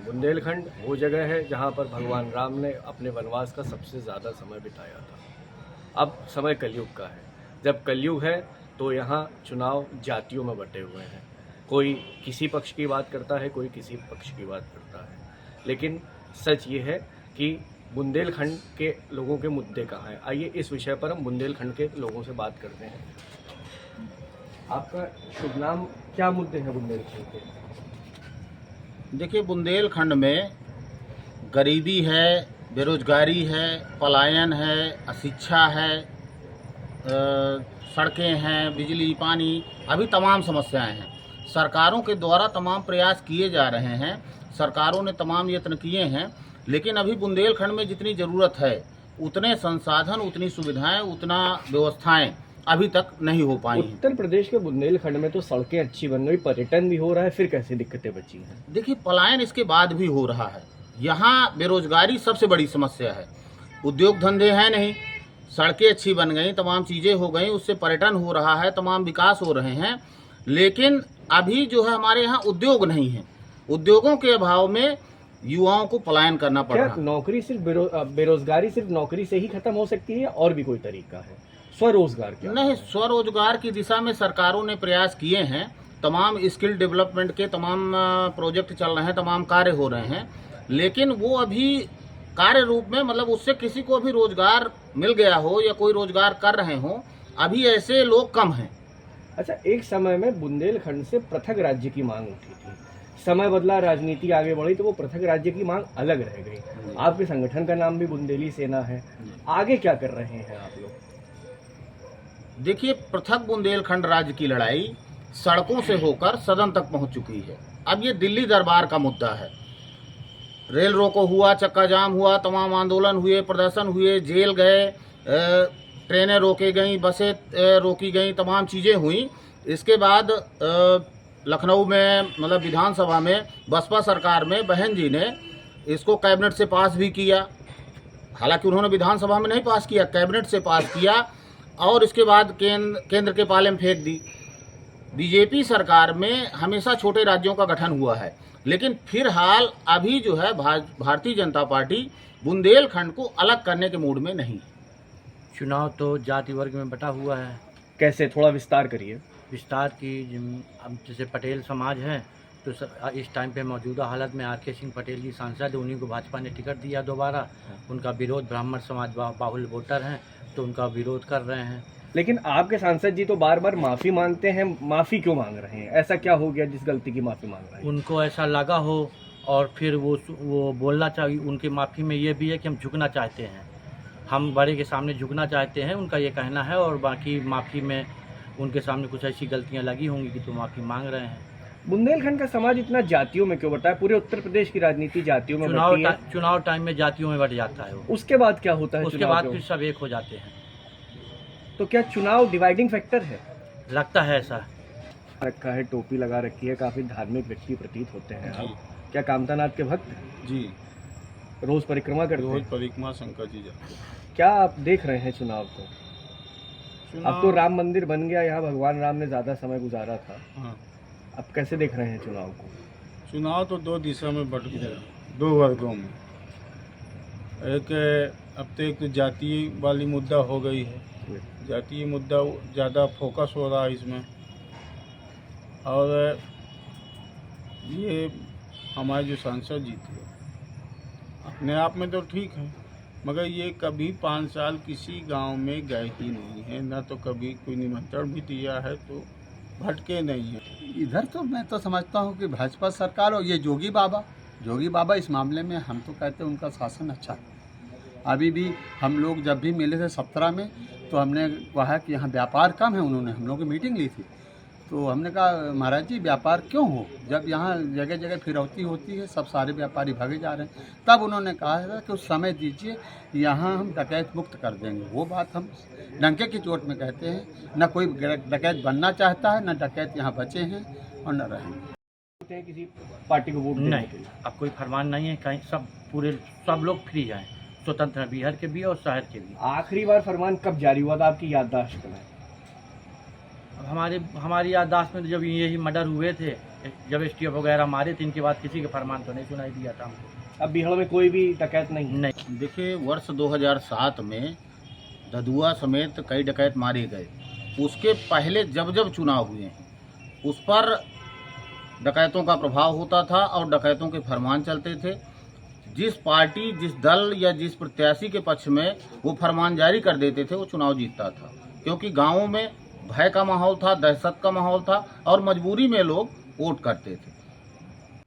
बुंदेलखंड वो जगह है जहाँ पर भगवान राम ने अपने वनवास का सबसे ज़्यादा समय बिताया था। अब समय कलयुग का है। जब कलयुग है तो यहाँ चुनाव जातियों में बटे हुए हैं। कोई किसी पक्ष की बात करता है, कोई किसी पक्ष की बात करता है। लेकिन सच ये है कि बुंदेलखंड के लोगों के मुद्दे कहाँ हैं। आइए इस विषय पर हम बुंदेलखंड के लोगों से बात करते हैं। आपका शुभ नाम, क्या मुद्दे हैं बुंदेलखंड के? देखिए, बुंदेलखंड में गरीबी है, बेरोजगारी है, पलायन है, अशिक्षा है, सड़कें हैं, बिजली, पानी, अभी तमाम समस्याएं हैं। सरकारों के द्वारा तमाम प्रयास किए जा रहे हैं, सरकारों ने तमाम यत्न किए हैं, लेकिन अभी बुंदेलखंड में जितनी ज़रूरत है उतने संसाधन, उतनी सुविधाएं, उतना व्यवस्थाएं अभी तक नहीं हो पाई हैं। उत्तर प्रदेश के बुंदेलखंड में तो सड़कें अच्छी बन गई, पर्यटन भी हो रहा है, फिर कैसे दिक्कतें बची हैं? देखिए, पलायन इसके बाद भी हो रहा है। यहाँ बेरोजगारी सबसे बड़ी समस्या है। उद्योग धंधे हैं नहीं, सड़कें अच्छी बन गई, तमाम चीज़ें हो गई, उससे पर्यटन हो रहा है, तमाम विकास हो रहे हैं, लेकिन अभी जो है हमारे यहाँ उद्योग नहीं है। उद्योगों के अभाव में युवाओं को पलायन करना पड़ रहा है। नौकरी सिर्फ बेरोजगारी सिर्फ नौकरी से ही खत्म हो सकती है, और भी कोई तरीका है? स्वरोजगार क्या? नहीं, स्वरोजगार की दिशा में सरकारों ने प्रयास किए हैं। तमाम स्किल डेवलपमेंट के तमाम प्रोजेक्ट चल रहे हैं, तमाम कार्य हो रहे हैं, लेकिन वो अभी कार्य रूप में, मतलब उससे किसी को भी रोजगार मिल गया हो या कोई रोजगार कर रहे हो, अभी ऐसे लोग कम हैं। अच्छा, एक समय में बुंदेलखंड से पृथक राज्य की मांग उठी थी। समय बदला, राजनीति आगे बढ़ी तो वो पृथक राज्य की मांग अलग रह गई। आपके संगठन का नाम भी बुंदेली सेना है। आगे क्या कर रहे हैं आप लोग? देखिए, पृथक बुंदेलखंड राज्य की लड़ाई सड़कों से होकर सदन तक पहुंच चुकी है। अब ये दिल्ली दरबार का मुद्दा है। रेल रोको हुआ, चक्का जाम हुआ, तमाम आंदोलन हुए, प्रदर्शन हुए, जेल गए, ट्रेनें रोकी गई, बसें रोकी गई, तमाम चीज़ें हुई। इसके बाद लखनऊ में, मतलब विधानसभा में, बसपा सरकार में बहन जी ने इसको कैबिनेट से पास भी किया। हालांकि उन्होंने विधानसभा में नहीं पास किया, कैबिनेट से पास किया, और इसके बाद केंद्र के पाले में फेंक दी। बीजेपी सरकार में हमेशा छोटे राज्यों का गठन हुआ है, लेकिन फिलहाल अभी जो है भारतीय जनता पार्टी बुंदेलखंड को अलग करने के मूड में नहीं है। चुनाव तो जाति वर्ग में बटा हुआ है। कैसे, थोड़ा विस्तार करिए। विस्तार की अब जैसे पटेल समाज है तो इस टाइम पे मौजूदा हालत में आर के सिंह पटेल जी सांसद है, उन्हीं को भाजपा ने टिकट दिया दोबारा। उनका विरोध, ब्राह्मण समाज बाहुल वोटर हैं तो उनका विरोध कर रहे हैं। लेकिन आपके सांसद जी तो बार बार माफी मांगते हैं। माफी क्यों मांग रहे हैं? ऐसा क्या हो गया जिस गलती की माफी मांग रहे हैं? उनको ऐसा लगा हो, और फिर वो बोलना चाहिए। उनकी माफ़ी में ये भी है कि हम झुकना चाहते हैं, हम बड़े के सामने झुकना चाहते हैं, उनका ये कहना है। और बाकी माफ़ी में उनके सामने कुछ ऐसी गलतियां लगी होंगी कि तो माफ़ी मांग रहे हैं। बुंदेलखंड का समाज इतना जातियों में क्यों बटा है? पूरे उत्तर प्रदेश की राजनीति जातियों में बटी है। चुनाव टाइम में जातियों में बट जाता है वो। उसके बाद क्या होता है? उसके बाद फिर सब एक हो जाते हैं। तो क्या चुनाव डिवाइडिंग फैक्टर है? लगता है ऐसा। रखा है, टोपी लगा रखी है, काफी धार्मिक व्यक्ति प्रतीत होते हैं आप। क्या कामतानाथ के भक्त हैं? जी, रोज परिक्रमा करते रोज हैं? परिक्रमा शंकर जी जाते हैं। क्या आप देख रहे हैं चुनाव को? अब तो राम मंदिर बन गया, यहाँ भगवान राम ने ज्यादा समय गुजारा था। हाँ, अब कैसे देख रहे हैं चुनाव को? चुनाव तो दो दिशा में बट गया, दो वर्गों में। एक अब तो एक तो जातीय वाली मुद्दा हो गई है, जातीय मुद्दा ज़्यादा फोकस हो रहा है इसमें। और ये हमारे जो सांसद जी थे अपने आप में तो ठीक है, मगर ये कभी 5 साल किसी गांव में गए ही नहीं है, ना तो कभी कोई निमंत्रण भी दिया है, तो भटके नहीं है। इधर तो मैं तो समझता हूँ कि भाजपा सरकार और ये जोगी बाबा इस मामले में हम तो कहते हैं उनका शासन अच्छा है। अभी भी हम लोग जब भी मिले थे 17 में, तो हमने कहा कि यहाँ व्यापार कम है। उन्होंने हम लोग की मीटिंग ली थी, तो हमने कहा महाराज जी व्यापार क्यों हो, जब यहाँ जगह जगह फिरौती होती है, सब सारे व्यापारी भागे जा रहे हैं। तब उन्होंने कहा था कि उस समय दीजिए, यहाँ हम डकैत मुक्त कर देंगे। वो बात हम डंके की चोट में कहते हैं, न कोई डकैत बनना चाहता है, न डकैत यहाँ बचे हैं और न रहेंगे। किसी पार्टी को वोट देने के लिए अब कोई फरमान नहीं है कहीं, सब लोग फ्री हैं, स्वतंत्र हैं, बिहार के भी और शहर के भी। आखिरी बार फरमान कब जारी हुआ था? आपकी याददाश्त में? हमारी याददाश्त में तो जब यही मर्डर हुए थे जब एसटीएफ वगैरह मारे थे इनके बाद किसी के फरमान तो नहीं सुनाई दिया था हमको। अब बीहड़ में कोई भी डकैत नहीं? नहीं। देखिए, वर्ष 2007 में ददुआ समेत कई डकैत मारे गए। उसके पहले जब जब चुनाव हुए हैं उस पर डकैतों का प्रभाव होता था और डकैतों के फरमान चलते थे। जिस पार्टी, जिस दल या जिस प्रत्याशी के पक्ष में वो फरमान जारी कर देते थे वो चुनाव जीतता था, क्योंकि गाँवों में भय का माहौल था, दहशत का माहौल था और मजबूरी में लोग वोट करते थे।